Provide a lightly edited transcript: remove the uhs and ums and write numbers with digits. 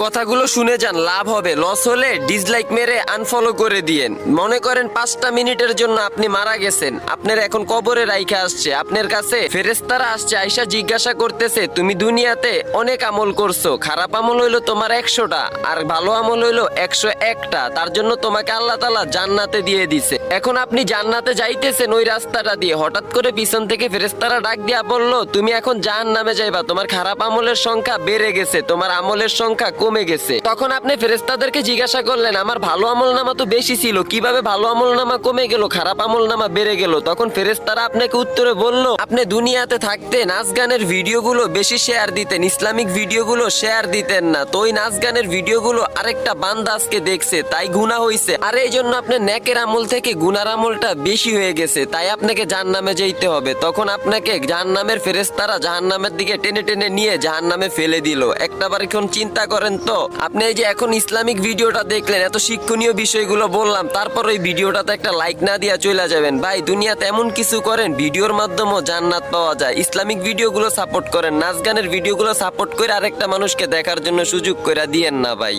কথাগুলো শুনে যান, লাভ হবে, লস হলে ডিসলাইক মেরে আনফলো করে দিয়েন। মনে করেন 5টা মিনিটের জন্য আপনি মারা গেছেন, আপনার এখন কবরে রাইখা আসছে, আপনার কাছে ফেরেশতারা আসছে, আইসা জিজ্ঞাসা করতেছে তুমি দুনিয়াতে অনেক আমল করছো, খারাপ আমল হইলো তোমার 100টা আর ভালো আমল হইলো 101টা, তার জন্য তোমাকে আল্লাহ তাআলা জান্নাতে দিয়ে দিছে। এখন আপনি জান্নাতে যাইতেছেন ওই রাস্তাটা দিয়ে, হঠাৎ করে পিছন থেকে ফেরেশতারা ডাক দিয়া বললো তুমি এখন জাহান্নামে যাইবা, তোমার খারাপ আমলের সংখ্যা বেড়ে গেছে, তোমার আমলের সংখ্যা কমে গেছে। তখন আপনি ফেরেশতাদেরকে জিজ্ঞাসা করলেন আমার ভালো আমল নামা তো বেশি ছিল, কিভাবে ভালো আমল নামা কমে গেল, খারাপ আমল নামা বেড়ে গেল? তখন ফেরেশতারা আপনাকে উত্তরে বলল আপনি দুনিয়াতে থাকতে নাচ গানের ভিডিওগুলো বেশি শেয়ার দিতেন, ইসলামিক ভিডিওগুলো শেয়ার দিতেন না, তো ওই নাচ গানের ভিডিওগুলো আরেকটা বান্দা আজকে দেখছে তাই গুনাহ হইছে, আর এই জন্য আপনার নেকের আমল থেকে গুনার আমলটা বেশি হয়ে গেছে, তাই আপনাকে জাহান্নামে যেতে হবে। তখন আপনাকে জাহান্নামের ফেরেশতারা জাহান্নামের দিকে টেনে টেনে নিয়ে জাহান্নামে ফেলে দিল। একটাবার এখন চিন্তা করেন তো, আপনি এই যে এখন ইসলামিক ভিডিওটা দেখলেন, এত শিক্ষণীয় বিষয়গুলো বললাম, তারপর ওই ভিডিওটাতে একটা লাইক না দিয়া চলে যাবেন। ভাই দুনিয়াতে এমন কিছু করেন ভিডিওর মাধ্যমেও জান্নাত পাওয়া যায়। ইসলামিক ভিডিওগুলো সাপোর্ট করেন, নাচ গানের ভিডিওগুলো সাপোর্ট করে আরেকটা মানুষকে দেখার জন্য সুযোগ করে দিয়েন না ভাই।